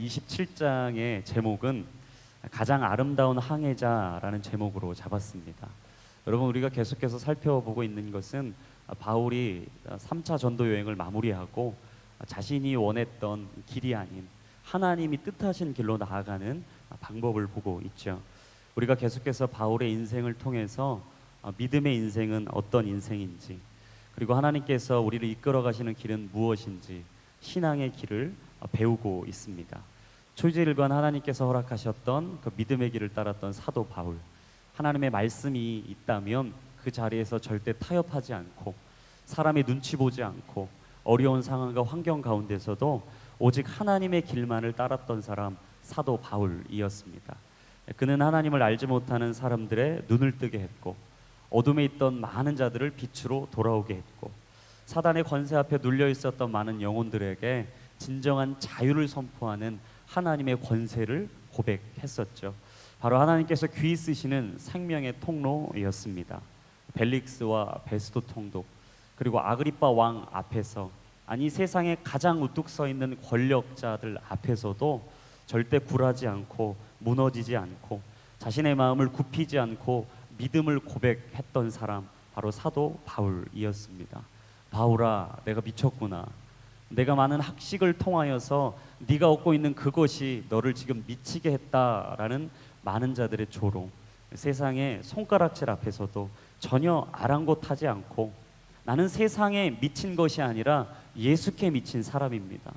27장의 제목은 가장 아름다운 항해자라는 제목으로 잡았습니다. 여러분, 우리가 계속해서 살펴보고 있는 것은 바울이 3차 전도 여행을 마무리하고 자신이 원했던 길이 아닌 하나님이 뜻하신 길로 나아가는 방법을 보고 있죠. 우리가 계속해서 바울의 인생을 통해서 믿음의 인생은 어떤 인생인지, 그리고 하나님께서 우리를 이끌어 가시는 길은 무엇인지 신앙의 길을 배우고 있습니다. 초지일관 하나님께서 허락하셨던 그 믿음의 길을 따랐던 사도 바울, 하나님의 말씀이 있다면 그 자리에서 절대 타협하지 않고 사람의 눈치 보지 않고 어려운 상황과 환경 가운데서도 오직 하나님의 길만을 따랐던 사람, 사도 바울이었습니다. 그는 하나님을 알지 못하는 사람들의 눈을 뜨게 했고 어둠에 있던 많은 자들을 빛으로 돌아오게 했고 사단의 권세 앞에 눌려 있었던 많은 영혼들에게 진정한 자유를 선포하는 하나님의 권세를 고백했었죠. 바로 하나님께서 귀히 쓰시는 생명의 통로였습니다. 벨릭스와 베스도 총독, 그리고 아그리빠 왕 앞에서, 아니 세상에 가장 우뚝 서 있는 권력자들 앞에서도 절대 굴하지 않고 무너지지 않고 자신의 마음을 굽히지 않고 믿음을 고백했던 사람, 바로 사도 바울이었습니다. 바울아, 내가 미쳤구나. 내가 많은 학식을 통하여서 네가 얻고 있는 그것이 너를 지금 미치게 했다라는 많은 자들의 조롱, 세상의 손가락질 앞에서도 전혀 아랑곳하지 않고 나는 세상에 미친 것이 아니라 예수께 미친 사람입니다.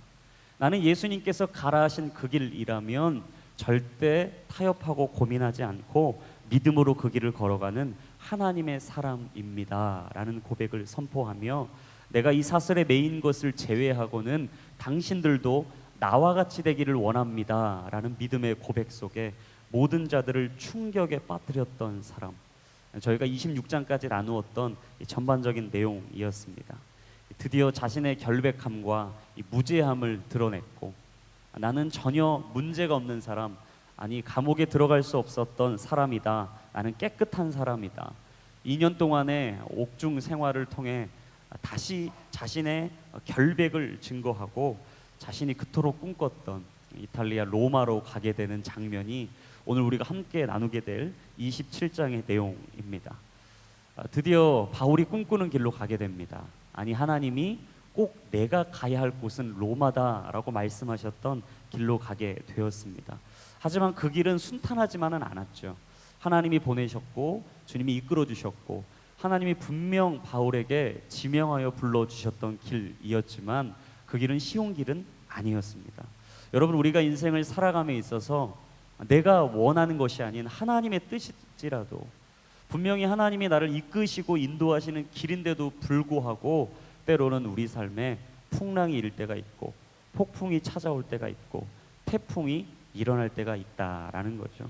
나는 예수님께서 가라 하신 그 길이라면 절대 타협하고 고민하지 않고 믿음으로 그 길을 걸어가는 하나님의 사람입니다 라는 고백을 선포하며, 내가 이 사슬에 매인 것을 제외하고는 당신들도 나와 같이 되기를 원합니다 라는 믿음의 고백 속에 모든 자들을 충격에 빠뜨렸던 사람, 저희가 26장까지 나누었던 전반적인 내용이었습니다. 드디어 자신의 결백함과 이 무죄함을 드러냈고, 나는 전혀 문제가 없는 사람, 아니 감옥에 들어갈 수 없었던 사람이다, 나는 깨끗한 사람이다. 2년 동안의 옥중 생활을 통해 다시 자신의 결백을 증거하고 자신이 그토록 꿈꿨던 이탈리아 로마로 가게 되는 장면이 오늘 우리가 함께 나누게 될 27장의 내용입니다. 드디어 바울이 꿈꾸는 길로 가게 됩니다. 아니 하나님이 꼭 내가 가야 할 곳은 로마다라고 말씀하셨던 길로 가게 되었습니다. 하지만 그 길은 순탄하지만은 않았죠. 하나님이 보내셨고 주님이 이끌어 주셨고 하나님이 분명 바울에게 지명하여 불러주셨던 길이었지만 그 길은 쉬운 길은 아니었습니다. 여러분, 우리가 인생을 살아감에 있어서 내가 원하는 것이 아닌 하나님의 뜻일지라도, 분명히 하나님이 나를 이끄시고 인도하시는 길인데도 불구하고 때로는 우리 삶에 풍랑이 일 때가 있고 폭풍이 찾아올 때가 있고 태풍이 일어날 때가 있다라는 거죠.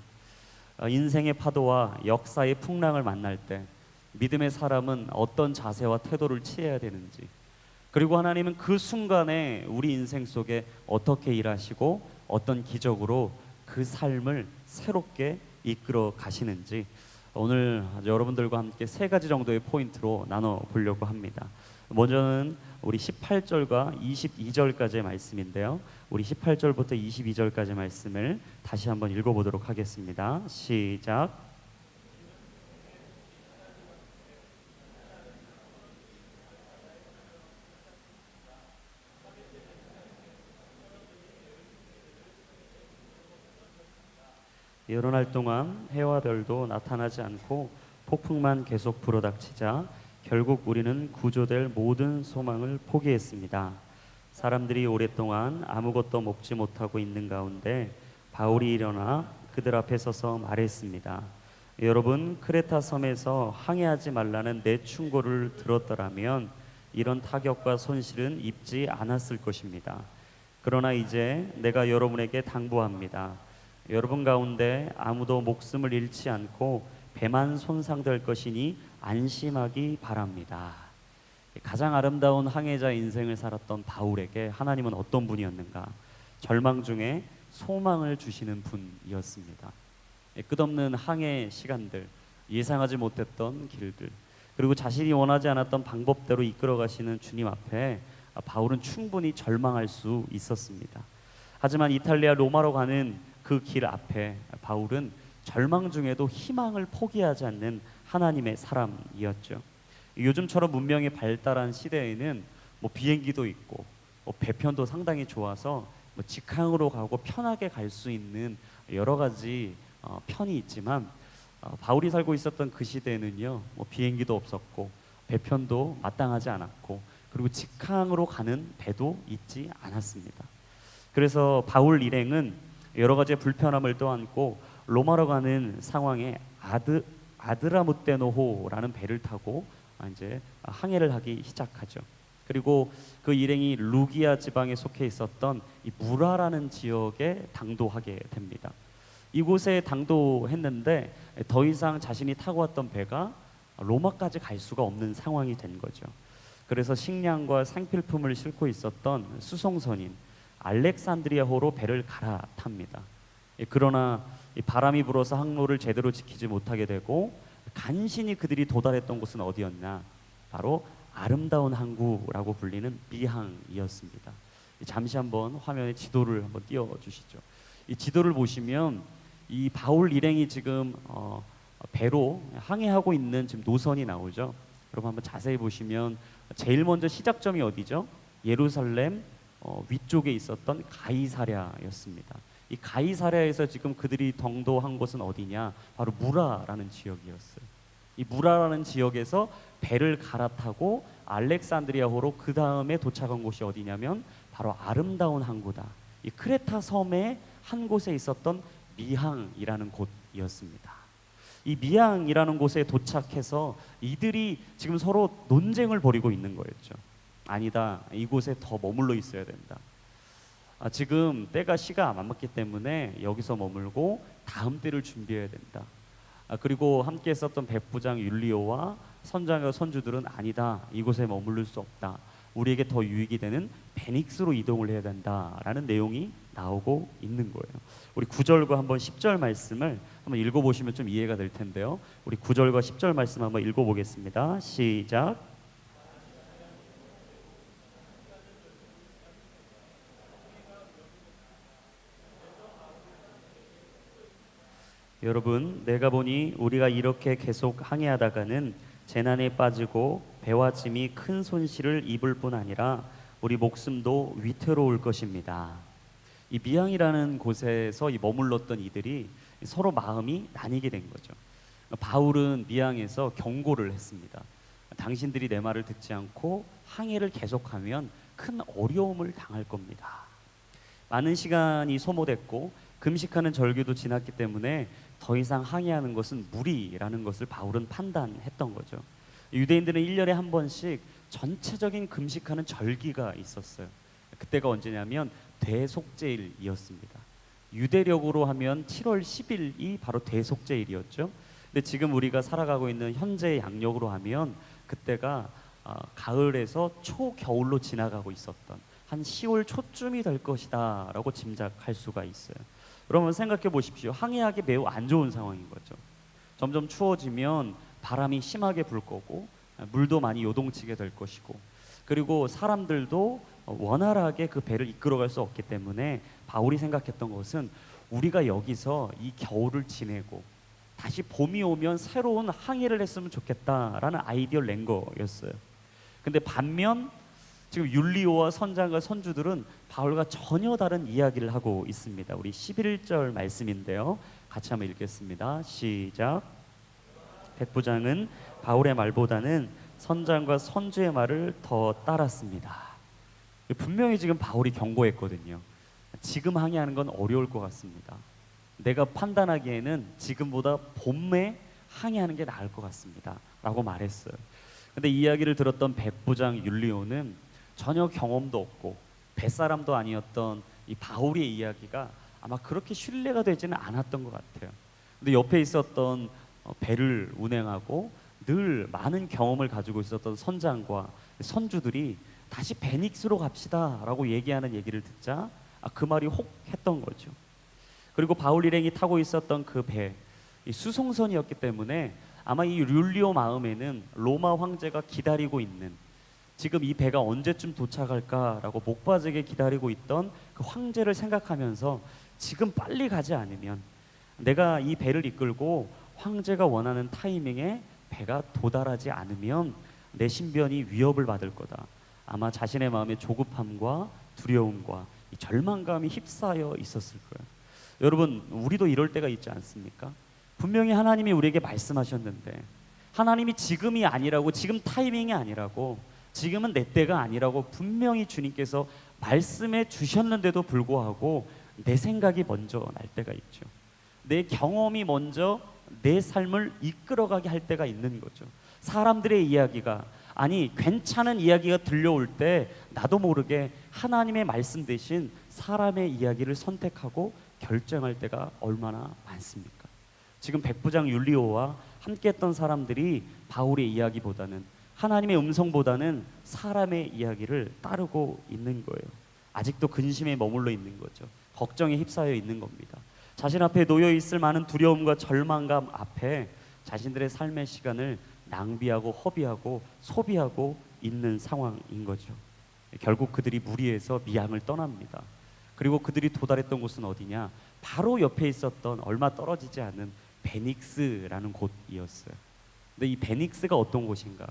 인생의 파도와 역사의 풍랑을 만날 때 믿음의 사람은 어떤 자세와 태도를 취해야 되는지, 그리고 하나님은 그 순간에 우리 인생 속에 어떻게 일하시고 어떤 기적으로 그 삶을 새롭게 이끌어 가시는지 오늘 여러분들과 함께 세 가지 정도의 포인트로 나눠 보려고 합니다. 먼저는 우리 18절과 22절까지의 말씀인데요, 우리 18절부터 22절까지의 말씀을 다시 한번 읽어보도록 하겠습니다. 시작. 여러 날 동안 해와 별도 나타나지 않고 폭풍만 계속 불어닥치자 결국 우리는 구조될 모든 소망을 포기했습니다. 사람들이 오랫동안 아무것도 먹지 못하고 있는 가운데 바울이 일어나 그들 앞에 서서 말했습니다. 여러분, 크레타 섬에서 항해하지 말라는 내 충고를 들었더라면 이런 타격과 손실은 입지 않았을 것입니다. 그러나 이제 내가 여러분에게 당부합니다. 여러분 가운데 아무도 목숨을 잃지 않고 배만 손상될 것이니 안심하기 바랍니다. 가장 아름다운 항해자 인생을 살았던 바울에게 하나님은 어떤 분이었는가? 절망 중에 소망을 주시는 분이었습니다. 끝없는 항해 시간들, 예상하지 못했던 길들, 그리고 자신이 원하지 않았던 방법대로 이끌어 가시는 주님 앞에 바울은 충분히 절망할 수 있었습니다. 하지만 이탈리아 로마로 가는 그 길 앞에 바울은 절망 중에도 희망을 포기하지 않는 하나님의 사람이었죠. 요즘처럼 문명이 발달한 시대에는 뭐 비행기도 있고 뭐 배편도 상당히 좋아서 뭐 직항으로 가고 편하게 갈 수 있는 여러 가지 편이 있지만 바울이 살고 있었던 그 시대에는요, 뭐 비행기도 없었고 배편도 마땅하지 않았고 그리고 직항으로 가는 배도 있지 않았습니다. 그래서 바울 일행은 여러 가지 불편함을 떠안고 로마로 가는 상황에 아드라무테노호라는 배를 타고 이제 항해를 하기 시작하죠. 그리고 그 일행이 루기아 지방에 속해 있었던 이 무라라는 지역에 당도하게 됩니다. 이곳에 당도했는데 더 이상 자신이 타고 왔던 배가 로마까지 갈 수가 없는 상황이 된 거죠. 그래서 식량과 생필품을 싣고 있었던 수송선인 알렉산드리아호로 배를 갈아탑니다. 그러나 이 바람이 불어서 항로를 제대로 지키지 못하게 되고 간신히 그들이 도달했던 곳은 어디였나? 바로 아름다운 항구라고 불리는 미항이었습니다. 잠시 한번 화면에 지도를 한번 띄워주시죠. 이 지도를 보시면 이 바울 일행이 지금 배로 항해하고 있는 지금 노선이 나오죠. 여러분 한번 자세히 보시면 제일 먼저 시작점이 어디죠? 예루살렘 위쪽에 있었던 가이사랴였습니다. 이 가이사랴에서 지금 그들이 당도한 곳은 어디냐? 바로 무라라는 지역이었어요. 이 무라라는 지역에서 배를 갈아타고 알렉산드리아호로 그 다음에 도착한 곳이 어디냐면 바로 아름다운 항구다. 이 크레타 섬의 한 곳에 있었던 미항이라는 곳이었습니다. 이 미항이라는 곳에 도착해서 이들이 지금 서로 논쟁을 벌이고 있는 거였죠. 아니다, 이곳에 더 머물러 있어야 된다. 지금 때가 시가 안 맞기 때문에 여기서 머물고 다음 때를 준비해야 된다. 그리고 함께 했었던 백부장 율리오와 선장과 선주들은 아니다, 이곳에 머무를 수 없다, 우리에게 더 유익이 되는 베닉스로 이동을 해야 된다라는 내용이 나오고 있는 거예요. 우리 9절과 한번 10절 말씀을 한번 읽어보시면 좀 이해가 될 텐데요. 우리 9절과 10절 말씀 한번 읽어보겠습니다. 시작. 여러분, 내가 보니 우리가 이렇게 계속 항해하다가는 재난에 빠지고 배와 짐이 큰 손실을 입을 뿐 아니라 우리 목숨도 위태로울 것입니다. 이 미항이라는 곳에서 머물렀던 이들이 서로 마음이 나뉘게 된 거죠. 바울은 미항에서 경고를 했습니다. 당신들이 내 말을 듣지 않고 항해를 계속하면 큰 어려움을 당할 겁니다. 많은 시간이 소모됐고 금식하는 절기도 지났기 때문에 더 이상 항해하는 것은 무리라는 것을 바울은 판단했던 거죠. 유대인들은 1년에 한 번씩 전체적인 금식하는 절기가 있었어요. 그때가 언제냐면 대속죄일이었습니다. 유대력으로 하면 7월 10일이 바로 대속죄일이었죠. 근데 지금 우리가 살아가고 있는 현재의 양력으로 하면 그때가 가을에서 초겨울로 지나가고 있었던 한 10월 초쯤이 될 것이다 라고 짐작할 수가 있어요. 여러분 생각해 보십시오. 항해하기 매우 안 좋은 상황인 거죠. 점점 추워지면 바람이 심하게 불 거고 물도 많이 요동치게 될 것이고, 그리고 사람들도 원활하게 그 배를 이끌어갈 수 없기 때문에 바울이 생각했던 것은 우리가 여기서 이 겨울을 지내고 다시 봄이 오면 새로운 항해를 했으면 좋겠다라는 아이디어를 낸 거였어요. 근데 반면 지금 율리오와 선장과 선주들은 바울과 전혀 다른 이야기를 하고 있습니다. 우리 11절 말씀인데요, 같이 한번 읽겠습니다. 시작. 백부장은 바울의 말보다는 선장과 선주의 말을 더 따랐습니다. 분명히 지금 바울이 경고했거든요. 지금 항해하는 건 어려울 것 같습니다. 내가 판단하기에는 지금보다 봄에 항해하는 게 나을 것 같습니다 라고 말했어요. 근데 이 이야기를 들었던 백부장 율리오는 전혀 경험도 없고 뱃사람도 아니었던 이 바울의 이야기가 아마 그렇게 신뢰가 되지는 않았던 것 같아요. 근데 옆에 있었던 배를 운행하고 늘 많은 경험을 가지고 있었던 선장과 선주들이 다시 베닉스로 갑시다 라고 얘기하는 얘기를 듣자 그 말이 혹 했던 거죠. 그리고 바울 일행이 타고 있었던 그 배, 이 수송선이었기 때문에 아마 이 율리오 마음에는 로마 황제가 기다리고 있는 지금 이 배가 언제쯤 도착할까라고 목바지게 기다리고 있던 그 황제를 생각하면서 지금 빨리 가지 않으면, 내가 이 배를 이끌고 황제가 원하는 타이밍에 배가 도달하지 않으면 내 신변이 위협을 받을 거다. 아마 자신의 마음에 조급함과 두려움과 이 절망감이 휩싸여 있었을 거예요. 여러분, 우리도 이럴 때가 있지 않습니까? 분명히 하나님이 우리에게 말씀하셨는데, 하나님이 지금이 아니라고, 지금 타이밍이 아니라고, 지금은 내 때가 아니라고 분명히 주님께서 말씀해 주셨는데도 불구하고 내 생각이 먼저 날 때가 있죠. 내 경험이 먼저 내 삶을 이끌어가게 할 때가 있는 거죠. 사람들의 이야기가, 아니 괜찮은 이야기가 들려올 때 나도 모르게 하나님의 말씀 대신 사람의 이야기를 선택하고 결정할 때가 얼마나 많습니까? 지금 백부장 율리오와 함께했던 사람들이 바울의 이야기보다는, 하나님의 음성보다는 사람의 이야기를 따르고 있는 거예요. 아직도 근심에 머물러 있는 거죠. 걱정에 휩싸여 있는 겁니다. 자신 앞에 놓여 있을 많은 두려움과 절망감 앞에 자신들의 삶의 시간을 낭비하고 허비하고 소비하고 있는 상황인 거죠. 결국 그들이 무리해서 미양을 떠납니다. 그리고 그들이 도달했던 곳은 어디냐? 바로 옆에 있었던 얼마 떨어지지 않은 베닉스라는 곳이었어요. 근데 이 베닉스가 어떤 곳인가?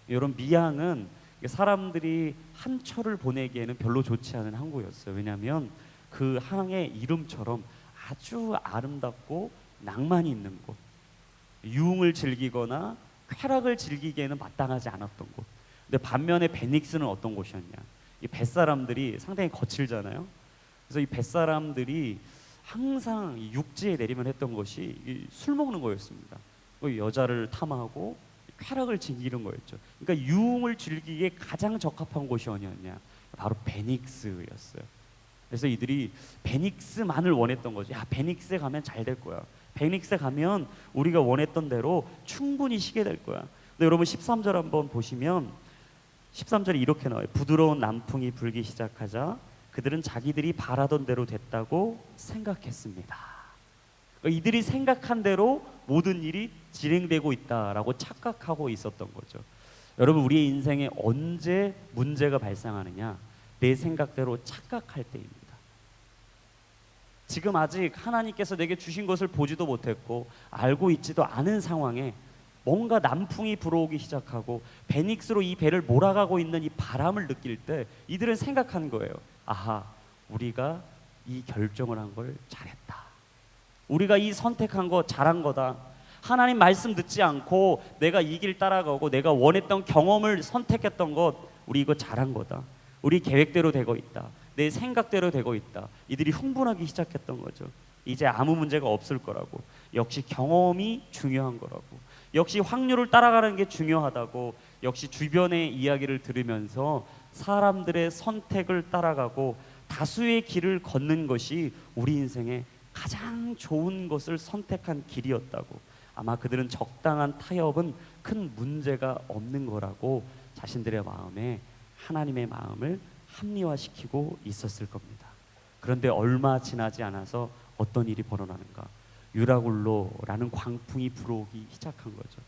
여러분, 미양은 사람들이 한 철을 보내기에는 별로 좋지 않은 항구였어요. 왜냐하면 그 항의 이름처럼 아주 아름답고 낭만이 있는 곳, 유흥을 즐기거나 쾌락을 즐기기에는 마땅하지 않았던 곳. 근데 반면에 베닉스는 어떤 곳이었냐? 이 뱃사람들이 상당히 거칠잖아요. 그래서 이 뱃사람들이 항상 육지에 내리면 했던 것이 술 먹는 거였습니다. 여자를 탐하고 쾌락을 즐기는 거였죠. 그러니까 유흥을 즐기기에 가장 적합한 곳이 어디였냐? 바로 베닉스였어요. 그래서 이들이 베닉스만을 원했던 거죠. 야, 베닉스에 가면 잘 될 거야. 베닉스에 가면 우리가 원했던 대로 충분히 쉬게 될 거야. 근데 여러분 13절 한번 보시면 13절이 이렇게 나와요. 부드러운 남풍이 불기 시작하자 그들은 자기들이 바라던 대로 됐다고 생각했습니다. 그러니까 이들이 생각한 대로 모든 일이 진행되고 있다라고 착각하고 있었던 거죠. 여러분, 우리의 인생에 언제 문제가 발생하느냐? 내 생각대로 착각할 때입니다. 지금 아직 하나님께서 내게 주신 것을 보지도 못했고 알고 있지도 않은 상황에 뭔가 남풍이 불어오기 시작하고 베닉스로 이 배를 몰아가고 있는 이 바람을 느낄 때 이들은 생각한 거예요. 아하, 우리가 이 결정을 한 걸 잘했다. 우리가 이 선택한 거 잘한 거다. 하나님 말씀 듣지 않고 내가 이 길 따라가고 내가 원했던 경험을 선택했던 것, 우리 이거 잘한 거다. 우리 계획대로 되고 있다. 내 생각대로 되고 있다. 이들이 흥분하기 시작했던 거죠. 이제 아무 문제가 없을 거라고. 역시 경험이 중요한 거라고. 역시 확률을 따라가는 게 중요하다고. 역시 주변의 이야기를 들으면서 사람들의 선택을 따라가고 다수의 길을 걷는 것이 우리 인생의 가장 좋은 것을 선택한 길이었다고. 아마 그들은 적당한 타협은 큰 문제가 없는 거라고 자신들의 마음에 하나님의 마음을 합리화시키고 있었을 겁니다. 그런데 얼마 지나지 않아서 어떤 일이 벌어나는가? 유라굴로라는 광풍이 불어오기 시작한 거죠.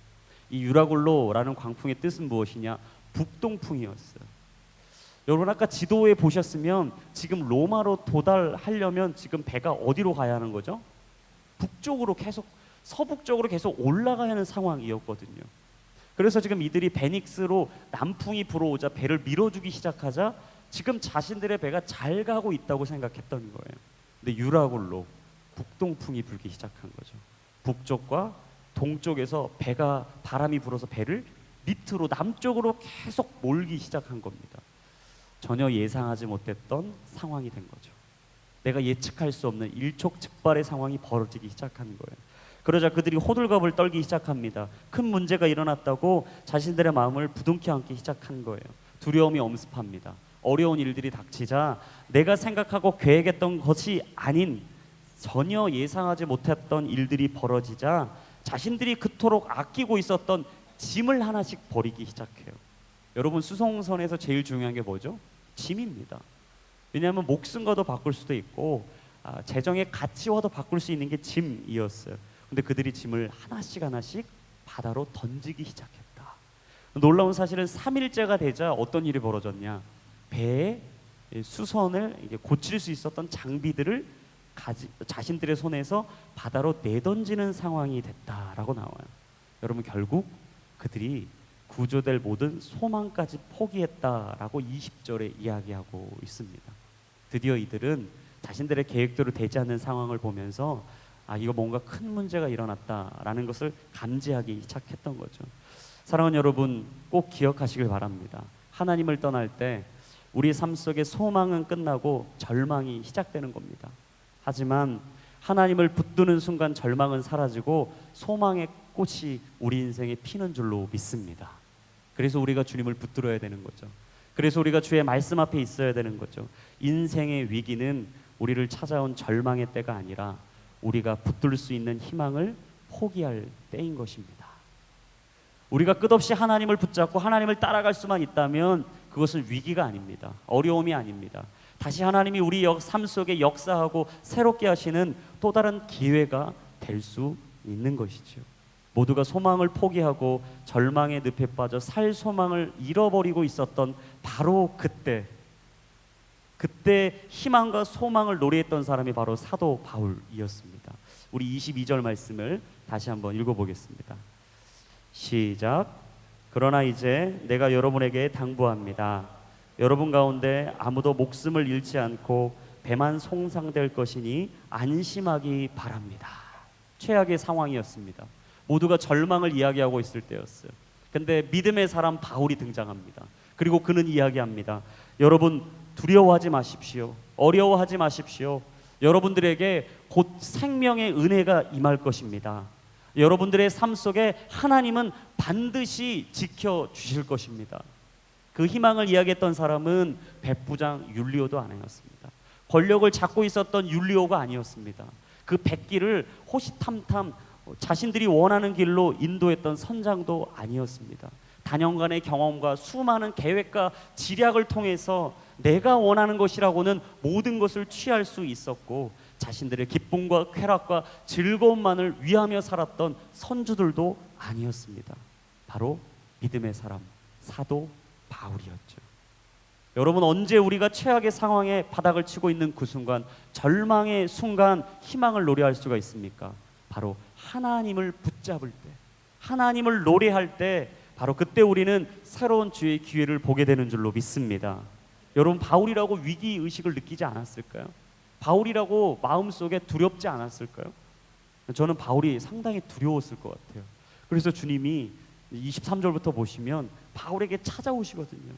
이 유라굴로라는 광풍의 뜻은 무엇이냐? 북동풍이었어요. 여러분, 아까 지도에 보셨으면 지금 로마로 도달하려면 지금 배가 어디로 가야 하는 거죠? 북쪽으로 계속, 서북쪽으로 계속 올라가야 하는 상황이었거든요. 그래서 지금 이들이 베닉스로 남풍이 불어오자 배를 밀어주기 시작하자 지금 자신들의 배가 잘 가고 있다고 생각했던 거예요. 근데 유라굴로, 북동풍이 불기 시작한 거죠. 북쪽과 동쪽에서 배가, 바람이 불어서 배를 밑으로 남쪽으로 계속 몰기 시작한 겁니다. 전혀 예상하지 못했던 상황이 된 거죠. 내가 예측할 수 없는 일촉즉발의 상황이 벌어지기 시작한 거예요. 그러자 그들이 호들갑을 떨기 시작합니다. 큰 문제가 일어났다고 자신들의 마음을 부둥켜 안기 시작한 거예요. 두려움이 엄습합니다. 어려운 일들이 닥치자 내가 생각하고 계획했던 것이 아닌 전혀 예상하지 못했던 일들이 벌어지자 자신들이 그토록 아끼고 있었던 짐을 하나씩 버리기 시작해요. 여러분, 수송선에서 제일 중요한 게 뭐죠? 짐입니다. 왜냐하면 목숨과도 바꿀 수도 있고 재정의 가치와도 바꿀 수 있는 게 짐이었어요. 근데 그들이 짐을 하나씩 하나씩 바다로 던지기 시작했다. 놀라운 사실은 3일째가 되자 어떤 일이 벌어졌냐? 배에 수선을 이게 고칠 수 있었던 장비들을 자신들의 손에서 바다로 내던지는 상황이 됐다라고 나와요. 여러분, 결국 그들이 구조될 모든 소망까지 포기했다라고 20절에 이야기하고 있습니다. 드디어 이들은 자신들의 계획대로 되지 않는 상황을 보면서 이거 뭔가 큰 문제가 일어났다라는 것을 감지하기 시작했던 거죠. 사랑하는 여러분, 꼭 기억하시길 바랍니다. 하나님을 떠날 때 우리 삶 속에 소망은 끝나고 절망이 시작되는 겁니다. 하지만 하나님을 붙드는 순간 절망은 사라지고 소망의 꽃이 우리 인생에 피는 줄로 믿습니다. 그래서 우리가 주님을 붙들어야 되는 거죠. 그래서 우리가 주의 말씀 앞에 있어야 되는 거죠. 인생의 위기는 우리를 찾아온 절망의 때가 아니라 우리가 붙들 수 있는 희망을 포기할 때인 것입니다. 우리가 끝없이 하나님을 붙잡고 하나님을 따라갈 수만 있다면 그것은 위기가 아닙니다. 어려움이 아닙니다. 다시 하나님이 우리 삶 속에 역사하고 새롭게 하시는 또 다른 기회가 될 수 있는 것이죠. 모두가 소망을 포기하고 절망의 늪에 빠져 살 소망을 잃어버리고 있었던 바로 그때 희망과 소망을 노래했던 사람이 바로 사도 바울이었습니다. 우리 22절 말씀을 다시 한번 읽어보겠습니다. 시작. 그러나 이제 내가 여러분에게 당부합니다. 여러분 가운데 아무도 목숨을 잃지 않고 배만 송상될 것이니 안심하기 바랍니다. 최악의 상황이었습니다. 모두가 절망을 이야기하고 있을 때였어요. 근데 믿음의 사람 바울이 등장합니다. 그리고 그는 이야기합니다. 여러분, 두려워하지 마십시오. 어려워하지 마십시오. 여러분들에게 곧 생명의 은혜가 임할 것입니다. 여러분들의 삶 속에 하나님은 반드시 지켜주실 것입니다. 그 희망을 이야기했던 사람은 백부장 율리오도 아니었습니다. 권력을 잡고 있었던 율리오가 아니었습니다. 그 백기를 호시탐탐 자신들이 원하는 길로 인도했던 선장도 아니었습니다. 단연간의 경험과 수많은 계획과 지략을 통해서 내가 원하는 것이라고는 모든 것을 취할 수 있었고 자신들의 기쁨과 쾌락과 즐거움만을 위하며 살았던 선주들도 아니었습니다. 바로 믿음의 사람 사도 바울이었죠. 여러분, 언제 우리가 최악의 상황에 바닥을 치고 있는 그 순간, 절망의 순간 희망을 노래할 수가 있습니까? 바로 하나님을 붙잡을 때, 하나님을 노래할 때, 바로 그때 우리는 새로운 주의 기회를 보게 되는 줄로 믿습니다. 여러분, 바울이라고 위기의식을 느끼지 않았을까요? 바울이라고 마음속에 두렵지 않았을까요? 저는 바울이 상당히 두려웠을 것 같아요. 그래서 주님이 23절부터 보시면 바울에게 찾아오시거든요.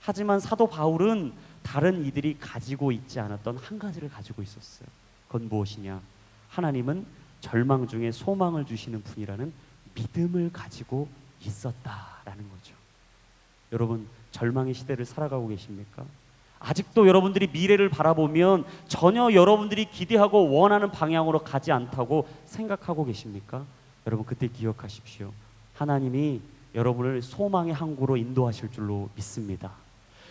하지만 사도 바울은 다른 이들이 가지고 있지 않았던 한 가지를 가지고 있었어요. 그건 무엇이냐? 하나님은 절망 중에 소망을 주시는 분이라는 믿음을 가지고 있었다라는 거죠. 여러분, 절망의 시대를 살아가고 계십니까? 아직도 여러분들이 미래를 바라보면 전혀 여러분들이 기대하고 원하는 방향으로 가지 않다고 생각하고 계십니까? 여러분, 그때 기억하십시오. 하나님이 여러분을 소망의 항구로 인도하실 줄로 믿습니다.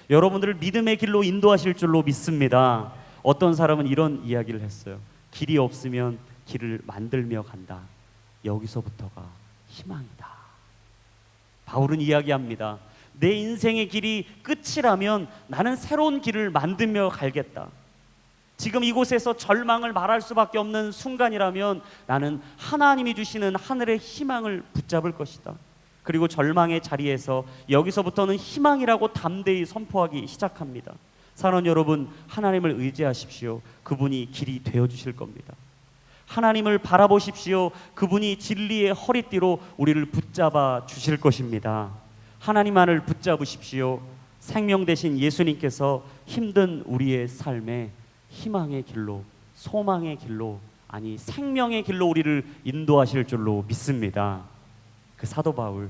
여러분들을 믿음의 길로 인도하실 줄로 믿습니다. 어떤 사람은 이런 이야기를 했어요. 길이 없으면 길을 만들며 간다. 여기서부터가 희망이다. 바울은 이야기합니다. 내 인생의 길이 끝이라면 나는 새로운 길을 만들며 갈겠다. 지금 이곳에서 절망을 말할 수밖에 없는 순간이라면 나는 하나님이 주시는 하늘의 희망을 붙잡을 것이다. 그리고 절망의 자리에서 여기서부터는 희망이라고 담대히 선포하기 시작합니다. 사랑하는 여러분, 하나님을 의지하십시오. 그분이 길이 되어주실 겁니다. 하나님을 바라보십시오. 그분이 진리의 허리띠로 우리를 붙잡아 주실 것입니다. 하나님만을 붙잡으십시오. 생명 되신 예수님께서 힘든 우리의 삶에 희망의 길로, 소망의 길로, 아니 생명의 길로 우리를 인도하실 줄로 믿습니다. 그 사도 바울,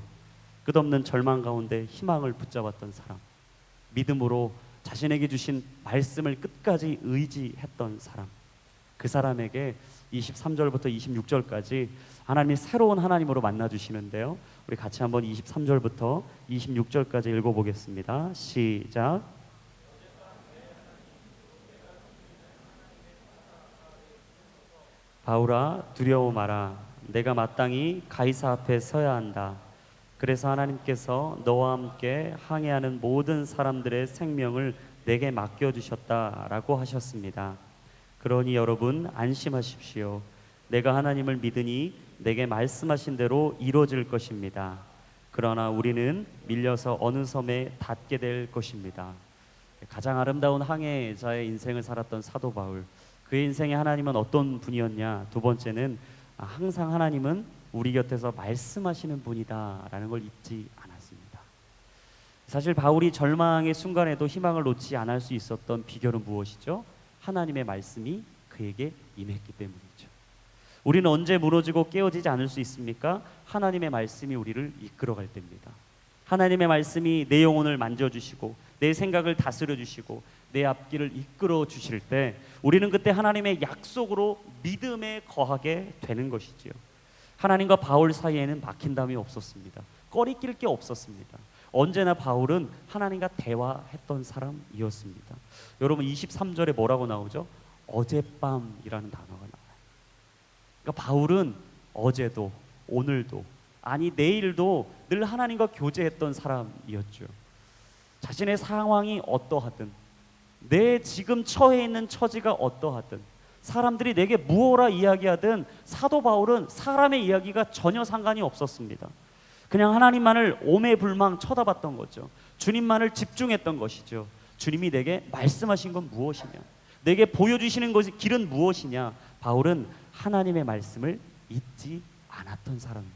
끝없는 절망 가운데 희망을 붙잡았던 사람, 믿음으로 자신에게 주신 말씀을 끝까지 의지했던 사람, 그 사람에게 23절부터 26절까지 하나님이 새로운 하나님으로 만나주시는데요, 우리 같이 한번 23절부터 26절까지 읽어보겠습니다. 시작. 바울아, 두려워 마라. 내가 마땅히 가이사 앞에 서야 한다. 그래서 하나님께서 너와 함께 항해하는 모든 사람들의 생명을 내게 맡겨주셨다라고 하셨습니다. 그러니 여러분 안심하십시오. 내가 하나님을 믿으니 내게 말씀하신 대로 이루어질 것입니다. 그러나 우리는 밀려서 어느 섬에 닿게 될 것입니다. 가장 아름다운 항해자의 인생을 살았던 사도 바울, 그의 인생에 하나님은 어떤 분이었냐? 두 번째는 항상 하나님은 우리 곁에서 말씀하시는 분이다라는 걸 잊지 않았습니다. 사실 바울이 절망의 순간에도 희망을 놓지 않을 수 있었던 비결은 무엇이죠? 하나님의 말씀이 그에게 임했기 때문이죠. 우리는 언제 무너지고 깨어지지 않을 수 있습니까? 하나님의 말씀이 우리를 이끌어갈 때입니다. 하나님의 말씀이 내 영혼을 만져주시고 내 생각을 다스려 주시고 내 앞길을 이끌어 주실 때 우리는 그때 하나님의 약속으로 믿음에 거하게 되는 것이지요. 하나님과 바울 사이에는 막힌담이 없었습니다. 꺼리낄 게 없었습니다. 언제나 바울은 하나님과 대화했던 사람이었습니다. 여러분 23절에 뭐라고 나오죠? 어젯밤이라는 단어가 나와요. 그러니까 바울은 어제도 오늘도 아니 내일도 늘 하나님과 교제했던 사람이었죠. 자신의 상황이 어떠하든 내 지금 처해 있는 처지가 어떠하든 사람들이 내게 무엇라 이야기하든 사도 바울은 사람의 이야기가 전혀 상관이 없었습니다. 그냥 하나님만을 오매불망 쳐다봤던 거죠. 주님만을 집중했던 것이죠. 주님이 내게 말씀하신 건 무엇이냐, 내게 보여주시는 것이 길은 무엇이냐. 바울은 하나님의 말씀을 잊지 않았던 사람입니다.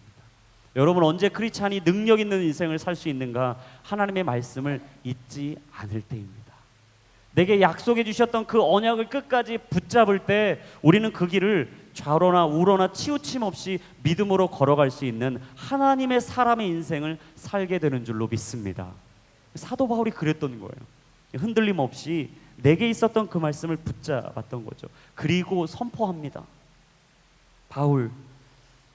여러분 언제 크리스찬이 능력 있는 인생을 살 수 있는가? 하나님의 말씀을 잊지 않을 때입니다. 내게 약속해 주셨던 그 언약을 끝까지 붙잡을 때 우리는 그 길을 좌로나 우로나 치우침 없이 믿음으로 걸어갈 수 있는 하나님의 사람의 인생을 살게 되는 줄로 믿습니다. 사도 바울이 그랬던 거예요. 흔들림 없이 내게 있었던 그 말씀을 붙잡았던 거죠. 그리고 선포합니다. 바울,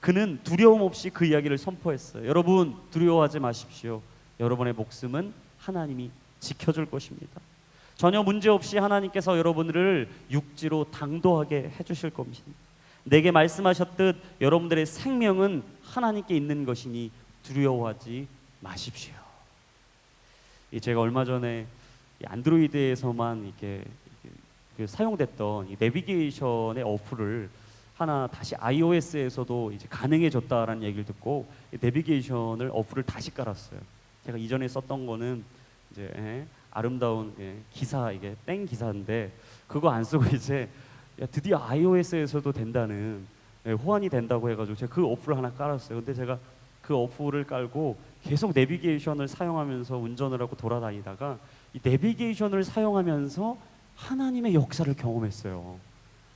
그는 두려움 없이 그 이야기를 선포했어요. 여러분 두려워하지 마십시오. 여러분의 목숨은 하나님이 지켜줄 것입니다. 전혀 문제없이 하나님께서 여러분들을 육지로 당도하게 해주실 겁니다. 내게 말씀하셨듯 여러분들의 생명은 하나님께 있는 것이니 두려워하지 마십시오. 제가 얼마 전에 안드로이드에서만 이렇게 사용됐던 이 내비게이션의 어플을 하나 다시 iOS에서도 이제 가능해졌다라는 얘기를 듣고 내비게이션을 어플을 다시 깔았어요. 제가 이전에 썼던 거는 이제 아름다운 기사, 이게 땡 기사인데 그거 안 쓰고 이제 드디어 iOS에서도 된다는 호환이 된다고 해가지고 제가 그 어플을 하나 깔았어요. 근데 제가 그 어플을 깔고 계속 내비게이션을 사용하면서 운전을 하고 돌아다니다가 이 내비게이션을 사용하면서 하나님의 역사를 경험했어요.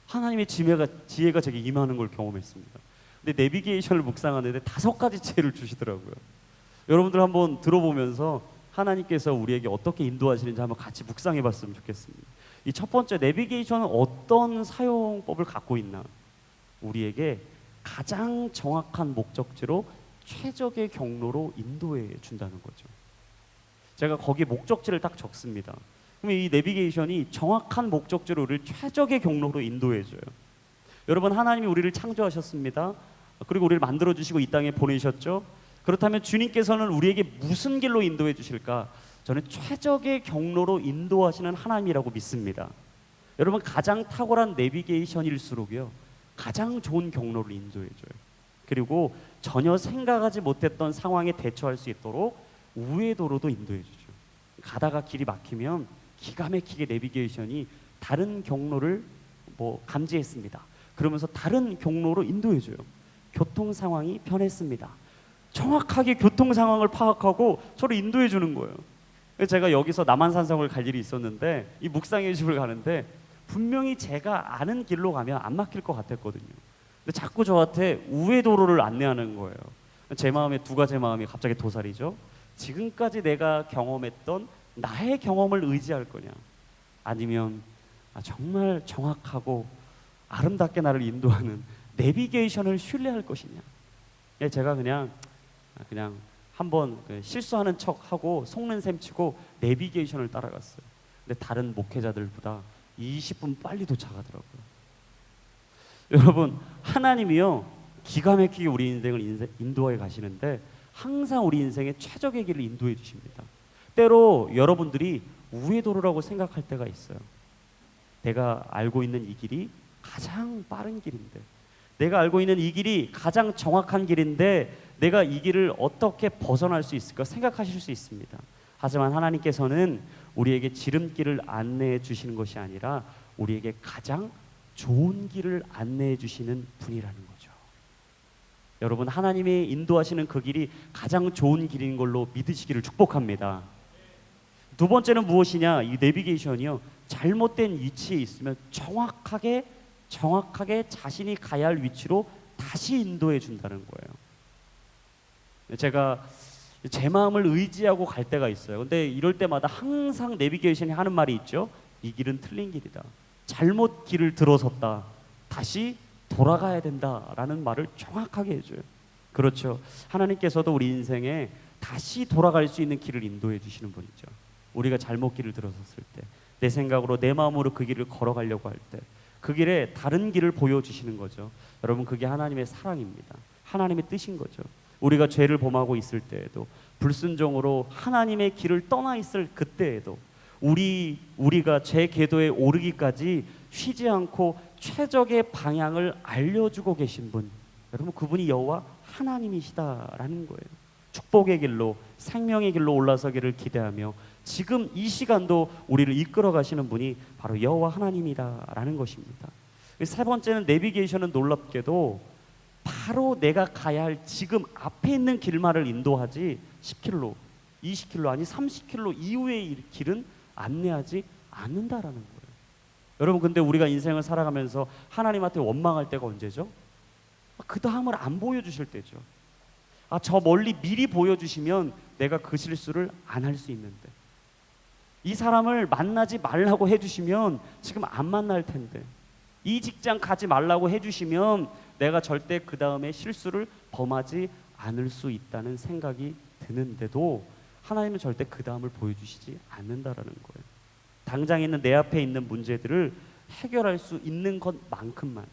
하나님의 지혜가 제게 임하는 걸 경험했습니다. 근데 내비게이션을 묵상하는데 5가지 지혜를 주시더라고요. 여러분들 한번 들어보면서 하나님께서 우리에게 어떻게 인도하시는지 한번 같이 묵상해 봤으면 좋겠습니다. 이 첫 번째, 내비게이션은 어떤 사용법을 갖고 있나? 우리에게 가장 정확한 목적지로 최적의 경로로 인도해 준다는 거죠. 제가 거기 목적지를 딱 적습니다. 그럼 이 내비게이션이 정확한 목적지로 우리를 최적의 경로로 인도해 줘요. 여러분 하나님이 우리를 창조하셨습니다. 그리고 우리를 만들어 주시고 이 땅에 보내셨죠. 그렇다면 주님께서는 우리에게 무슨 길로 인도해 주실까? 저는 최적의 경로로 인도하시는 하나님이라고 믿습니다. 여러분 가장 탁월한 내비게이션일수록요 가장 좋은 경로를 인도해 줘요. 그리고 전혀 생각하지 못했던 상황에 대처할 수 있도록 우회도로도 인도해 주죠. 가다가 길이 막히면 기가 막히게 내비게이션이 다른 경로를 감지했습니다. 그러면서 다른 경로로 인도해 줘요. 교통 상황이 변했습니다. 정확하게 교통 상황을 파악하고 저를 인도해 주는 거예요. 제가 여기서 남한산성을 갈 일이 있었는데 이 묵상의 집을 가는데 분명히 제가 아는 길로 가면 안 막힐 것 같았거든요. 근데 자꾸 저한테 우회도로를 안내하는 거예요. 제 마음에 두 가지 마음이 갑자기 도살이죠. 지금까지 내가 경험했던 나의 경험을 의지할 거냐, 아니면 정말 정확하고 아름답게 나를 인도하는 내비게이션을 신뢰할 것이냐. 제가 그냥 한번 실수하는 척하고 속는 셈 치고 내비게이션을 따라갔어요. 근데 다른 목회자들보다 20분 빨리 도착하더라고요. 여러분 하나님이요 기가 막히게 우리 인생을 인도해 가시는데 항상 우리 인생의 최적의 길을 인도해 주십니다. 때로 여러분들이 우회도로라고 생각할 때가 있어요. 내가 알고 있는 이 길이 가장 빠른 길인데, 내가 알고 있는 이 길이 가장 정확한 길인데 내가 이 길을 어떻게 벗어날 수 있을까 생각하실 수 있습니다. 하지만 하나님께서는 우리에게 지름길을 안내해 주시는 것이 아니라 우리에게 가장 좋은 길을 안내해 주시는 분이라는 거죠. 여러분, 하나님이 인도하시는 그 길이 가장 좋은 길인 걸로 믿으시기를 축복합니다. 두 번째는 무엇이냐? 이 내비게이션이요, 잘못된 위치에 있으면 정확하게 자신이 가야 할 위치로 다시 인도해 준다는 거예요. 제가 제 마음을 의지하고 갈 때가 있어요. 근데 이럴 때마다 항상 내비게이션이 하는 말이 있죠. 이 길은 틀린 길이다. 잘못 길을 들어섰다. 다시 돌아가야 된다라는 말을 정확하게 해줘요. 그렇죠. 하나님께서도 우리 인생에 다시 돌아갈 수 있는 길을 인도해 주시는 분이죠. 우리가 잘못 길을 들어섰을 때, 내 생각으로 내 마음으로 그 길을 걸어가려고 할 때 그 길에 다른 길을 보여주시는 거죠. 여러분, 그게 하나님의 사랑입니다. 하나님의 뜻인 거죠. 우리가 죄를 범하고 있을 때에도, 불순종으로 하나님의 길을 떠나 있을 그때에도 우리가 제 궤도에 오르기까지 쉬지 않고 최적의 방향을 알려주고 계신 분, 여러분, 그분이 여호와 하나님이시다라는 거예요. 축복의 길로, 생명의 길로 올라서기를 기대하며 지금 이 시간도 우리를 이끌어 가시는 분이 바로 여호와 하나님이다라는 것입니다. 세 번째는 내비게이션은 놀랍게도 바로 내가 가야 할 지금 앞에 있는 길만을 인도하지 10km, 20km 아니 30km 이후의 길은 안내하지 않는다라는 거예요. 여러분, 근데 우리가 인생을 살아가면서 하나님한테 원망할 때가 언제죠? 그 다음을 안 보여주실 때죠. 저 멀리 미리 보여주시면 내가 그 실수를 안 할 수 있는데, 이 사람을 만나지 말라고 해주시면 지금 안 만날 텐데, 이 직장 가지 말라고 해주시면 내가 절대 그 다음에 실수를 범하지 않을 수 있다는 생각이 드는데도 하나님은 절대 그 다음을 보여주시지 않는다라는 거예요. 당장 있는 내 앞에 있는 문제들을 해결할 수 있는 것만큼만,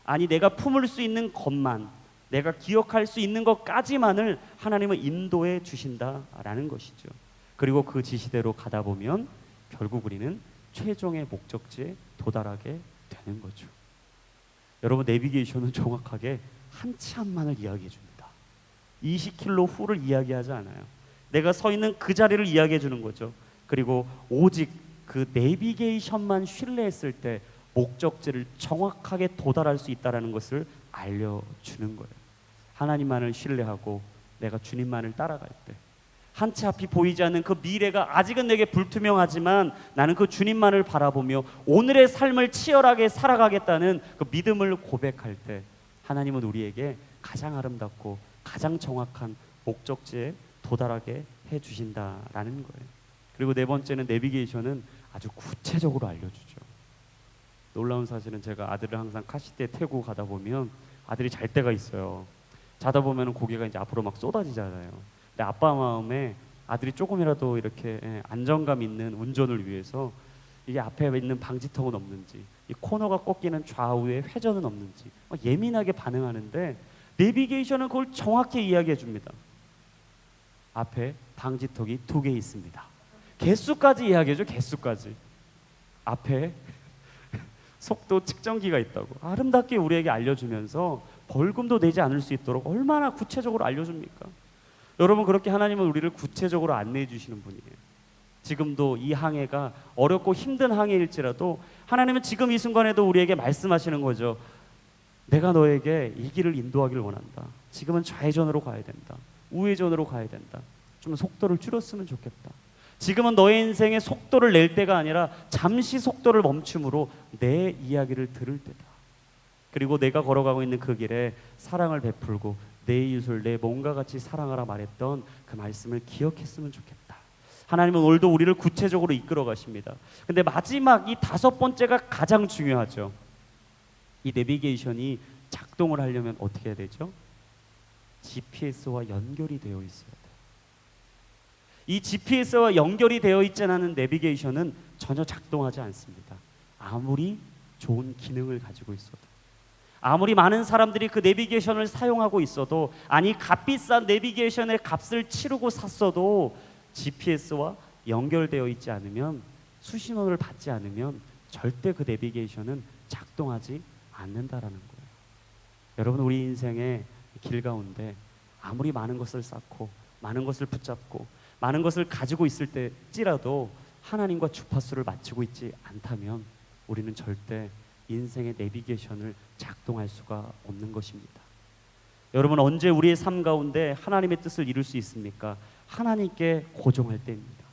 아니 내가 품을 수 있는 것만, 내가 기억할 수 있는 것까지만을 하나님은 인도해 주신다라는 것이죠. 그리고 그 지시대로 가다 보면 결국 우리는 최종의 목적지에 도달하게 되는 거죠. 여러분, 내비게이션은 정확하게 한 치 앞만을 이야기해 줍니다. 20km 후를 이야기하지 않아요. 내가 서 있는 그 자리를 이야기해 주는 거죠. 그리고 오직 그 내비게이션만 신뢰했을 때 목적지를 정확하게 도달할 수 있다는 것을 알려주는 거예요. 하나님만을 신뢰하고 내가 주님만을 따라갈 때, 한 치 앞이 보이지 않는 그 미래가 아직은 내게 불투명하지만 나는 그 주님만을 바라보며 오늘의 삶을 치열하게 살아가겠다는 그 믿음을 고백할 때 하나님은 우리에게 가장 아름답고 가장 정확한 목적지에 도달하게 해주신다라는 거예요. 그리고 네 번째는 내비게이션은 아주 구체적으로 알려주죠. 놀라운 사실은 제가 아들을 항상 카시트에 태우고 가다 보면 아들이 잘 때가 있어요. 자다 보면 고개가 이제 앞으로 막 쏟아지잖아요. 근데 아빠 마음에 아들이 조금이라도 이렇게 안정감 있는 운전을 위해서 이게 앞에 있는 방지턱은 없는지, 이 코너가 꺾이는 좌우에 회전은 없는지 예민하게 반응하는데 내비게이션은 그걸 정확히 이야기해 줍니다. 앞에 방지턱이 2개 있습니다. 개수까지 이야기해줘. 개수까지. 앞에 속도 측정기가 있다고 아름답게 우리에게 알려주면서 벌금도 내지 않을 수 있도록 얼마나 구체적으로 알려줍니까? 여러분, 그렇게 하나님은 우리를 구체적으로 안내해 주시는 분이에요. 지금도 이 항해가 어렵고 힘든 항해일지라도 하나님은 지금 이 순간에도 우리에게 말씀하시는 거죠. 내가 너에게 이 길을 인도하기를 원한다. 지금은 좌회전으로 가야 된다. 우회전으로 가야 된다. 좀 속도를 줄였으면 좋겠다. 지금은 너의 인생에 속도를 낼 때가 아니라 잠시 속도를 멈춤으로 내 이야기를 들을 때다. 그리고 내가 걸어가고 있는 그 길에 사랑을 베풀고 내 이웃을 내 몸과 같이 사랑하라 말했던 그 말씀을 기억했으면 좋겠다. 하나님은 오늘도 우리를 구체적으로 이끌어 가십니다. 근데 마지막 이 5번째가 가장 중요하죠. 이 내비게이션이 작동을 하려면 어떻게 해야 되죠? GPS와 연결이 되어 있어야 돼요. 이 GPS와 연결이 되어 있지 않은 내비게이션은 전혀 작동하지 않습니다. 아무리 좋은 기능을 가지고 있어도, 아무리 많은 사람들이 그 내비게이션을 사용하고 있어도, 아니 값비싼 내비게이션의 값을 치르고 샀어도 GPS와 연결되어 있지 않으면, 수신호를 받지 않으면 절대 그 내비게이션은 작동하지 않는다라는 거예요. 여러분, 우리 인생의 길 가운데 아무리 많은 것을 쌓고 많은 것을 붙잡고 많은 것을 가지고 있을 때일지라도 하나님과 주파수를 맞추고 있지 않다면 우리는 절대 인생의 내비게이션을 작동할 수가 없는 것입니다. 여러분, 언제 우리의 삶 가운데 하나님의 뜻을 이룰 수 있습니까? 하나님께 고정할 때입니다.